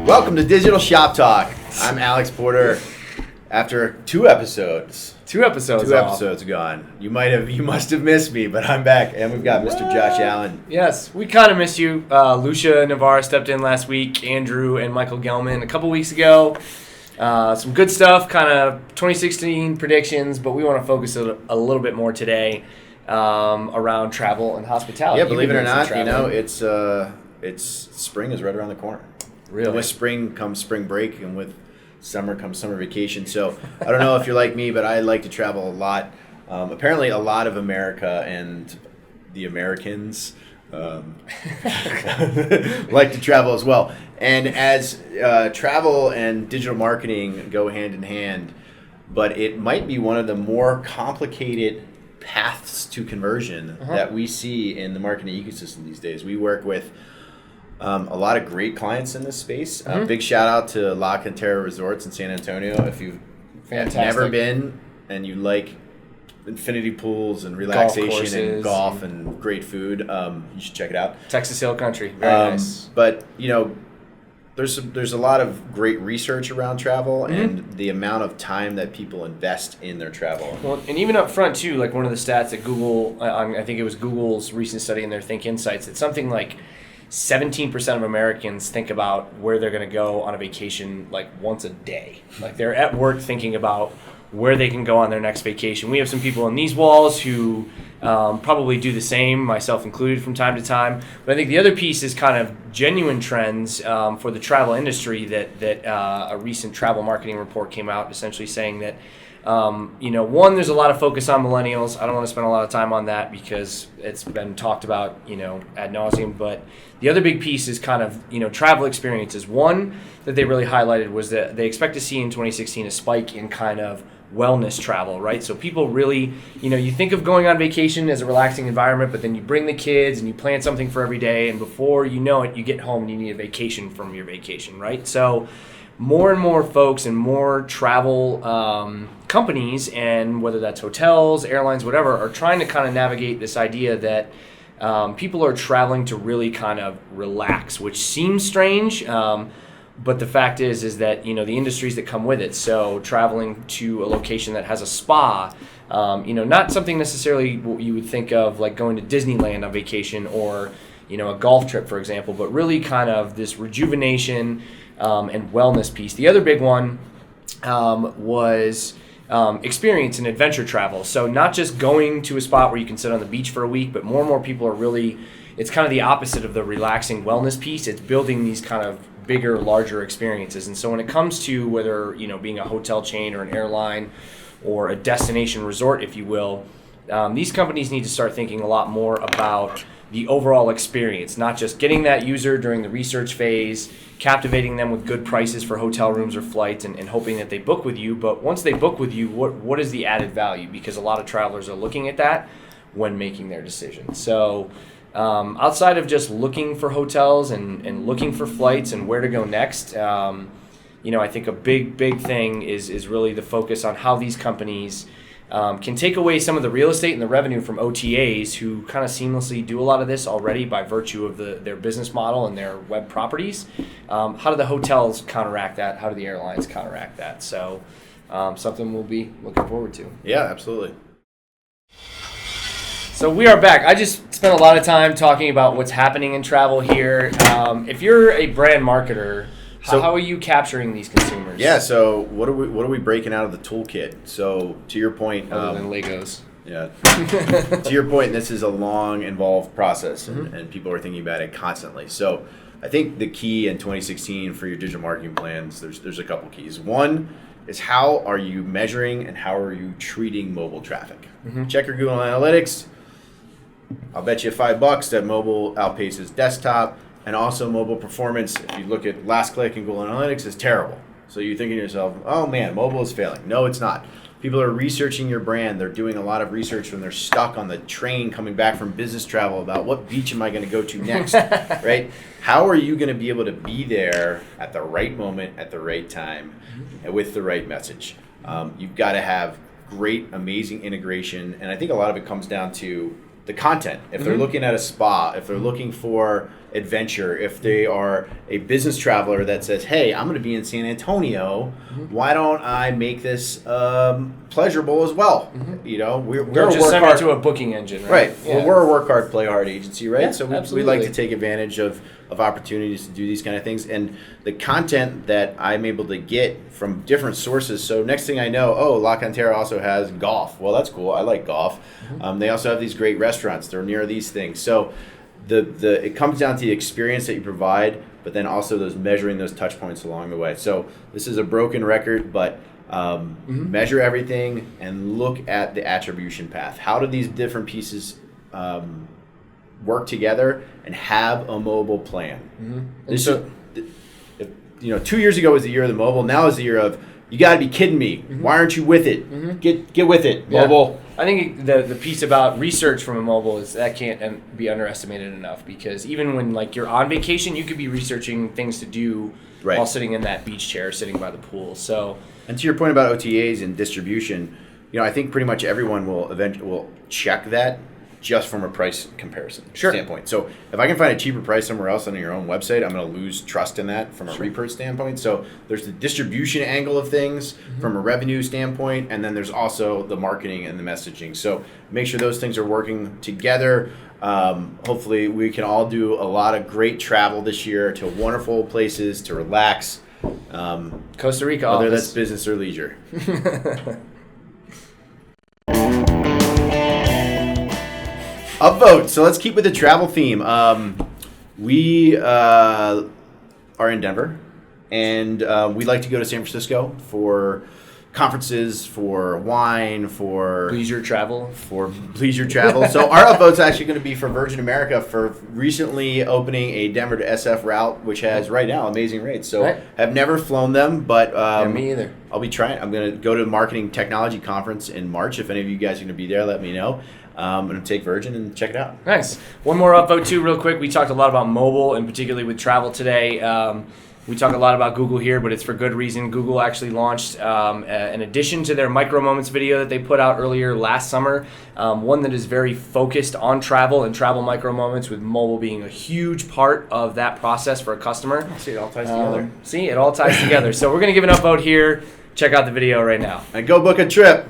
Welcome to Digital Shop Talk. I'm Alex Porter. After two episodes gone. You must have missed me, but I'm back, and we've got Mr. Josh Allen. Yes, we kind of miss you. Lucia Navarre stepped in last week. Andrew and Michael Gelman a couple weeks ago. Some good stuff, kind of 2016 predictions, but we want to focus a little bit more today around travel and hospitality. Yeah, believe it or not, it's spring is right around the corner. Really? And with spring comes spring break, and with summer comes summer vacation. So I don't know if you're like me, but I like to travel a lot. Apparently, a lot of America and the Americans like to travel as well. And as travel and digital marketing go hand in hand, but it might be one of the more complicated paths to conversion that we see in the marketing ecosystem these days. We work with a lot of great clients in this space. Big shout out to Location3 Resorts in San Antonio. If you've never been and you like infinity pools and relaxation and golf and great food, you should check it out. Texas Hill Country, very nice. But there's a lot of great research around travel and the amount of time that people invest in their travel. Well, and even up front too, like one of the stats that Google, I think it was Google's recent study in their Think Insights, it's something like 17% of Americans think about where they're going to go on a vacation like once a day. Like they're at work thinking about where they can go on their next vacation. We have some people in these walls who probably do the same, myself included, from time to time. But I think the other piece is kind of genuine trends for the travel industry that a recent travel marketing report came out essentially saying that one, there's a lot of focus on millennials. I don't want to spend a lot of time on that because it's been talked about, ad nauseum. But the other big piece is kind of, travel experiences. One that they really highlighted was that they expect to see in 2016 a spike in kind of wellness travel, right? So people really, you think of going on vacation as a relaxing environment, but then you bring the kids and you plan something for every day. And before you know it, you get home and you need a vacation from your vacation, right? So more and more folks and more travel companies, and whether that's hotels, airlines, whatever, are trying to kind of navigate this idea that people are traveling to really kind of relax, which seems strange, but the fact is that, the industries that come with it. So traveling to a location that has a spa, not something necessarily what you would think of like going to Disneyland on vacation or, a golf trip, for example, but really kind of this rejuvenation and wellness piece. The other big one was experience and adventure travel. So not just going to a spot where you can sit on the beach for a week, but more and more people are really, it's kind of the opposite of the relaxing wellness piece. It's building these kind of bigger, larger experiences. And so when it comes to whether, being a hotel chain or an airline or a destination resort, if you will, these companies need to start thinking a lot more about the overall experience, not just getting that user during the research phase, captivating them with good prices for hotel rooms or flights and hoping that they book with you. But once they book with you, what is the added value? Because a lot of travelers are looking at that when making their decision. So outside of just looking for hotels and looking for flights and where to go next, I think a big thing is really the focus on how these companies can take away some of the real estate and the revenue from OTAs who kind of seamlessly do a lot of this already by virtue of their business model and their web properties. How do the hotels counteract that? How do the airlines counteract that? So something we'll be looking forward to. Yeah, absolutely. So we are back. I just spent a lot of time talking about what's happening in travel here. If you're a brand marketer, how are you capturing these consumers? Yeah, so what are we breaking out of the toolkit? So to your point, other than Legos. Yeah. To your point, this is a long, involved process, and people are thinking about it constantly. So I think the key in 2016 for your digital marketing plans, there's a couple keys. One is how are you measuring and how are you treating mobile traffic? Check your Google Analytics. I'll bet you $5 that mobile outpaces desktop. And also mobile performance, if you look at last click in Google Analytics, is terrible. So you're thinking to yourself, oh man, mobile is failing. No, it's not. People are researching your brand. They're doing a lot of research when they're stuck on the train coming back from business travel about what beach am I going to go to next, right? How are you going to be able to be there at the right moment, at the right time, and with the right message? You've got to have great, amazing integration. And I think a lot of it comes down to the content. If they're looking at a spa, if they're looking for adventure, if they are a business traveler that says, hey, I'm going to be in San Antonio, why don't I make this pleasurable as well? You know, we're Don't a just work send hard, me to a booking engine, right? right? Yeah. Well, we're a work hard, play hard agency, right? Yeah, So we absolutely. like to take advantage of opportunities to do these kind of things, and the content that I'm able to get from different sources. So next thing I know, LaCantera also has golf. Well, that's cool. I like golf. They also have these great restaurants. They're near these things. So it comes down to the experience that you provide, but then also measuring those touch points along the way. So this is a broken record, but measure everything and look at the attribution path. How do these different pieces work together and have a mobile plan? This so, 2 years ago was the year of the mobile. Now is the year of, you got to be kidding me. Why aren't you with it? Get with it, mobile. I think the piece about research from a mobile is that can't be underestimated enough, because even when like you're on vacation, you could be researching things to do while sitting in that beach chair, sitting by the pool. So, and to your point about OTAs and distribution, I think pretty much everyone will check that just from a price comparison standpoint. So if I can find a cheaper price somewhere else on your own website, I'm going to lose trust in that from a repurchase standpoint. So there's the distribution angle of things from a revenue standpoint, and then there's also the marketing and the messaging. So make sure those things are working together. Hopefully we can all do a lot of great travel this year to wonderful places to relax. Costa Rica, whether that's business or leisure. Upvotes. So let's keep with the travel theme. We are in Denver, and we like to go to San Francisco for conferences, for wine, for leisure travel. So our upvote is actually going to be for Virgin America for recently opening a Denver to SF route, which has right now amazing rates. So I've never flown them, but me either. I'll be trying. I'm going to go to the Marketing Technology Conference in March. If any of you guys are going to be there, let me know. I'm going to take Virgin and check it out. Nice. One more upvote too, real quick. We talked a lot about mobile, and particularly with travel today. We talk a lot about Google here, but it's for good reason. Google actually launched an addition to their Micro Moments video that they put out earlier last summer, one that is very focused on travel and travel micro moments, with mobile being a huge part of that process for a customer. See, it all ties together. It all ties together. So we're going to give an upvote here. Check out the video right now. And go book a trip.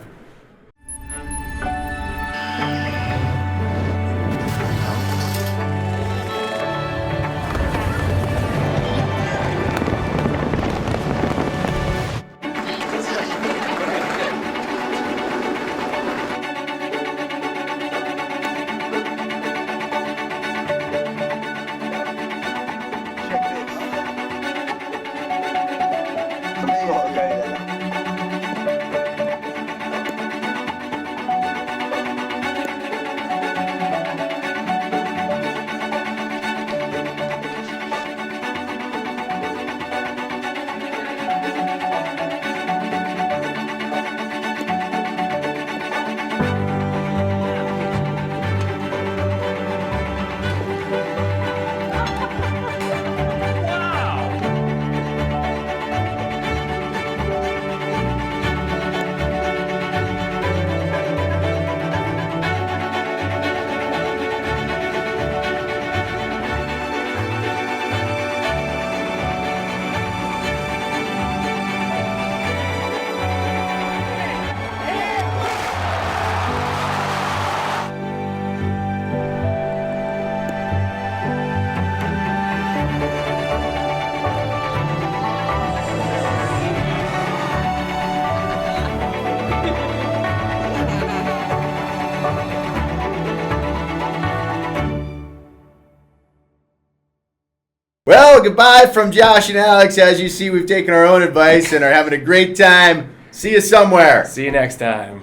Well, goodbye from Josh and Alex. As you see, we've taken our own advice and are having a great time. See you somewhere. See you next time.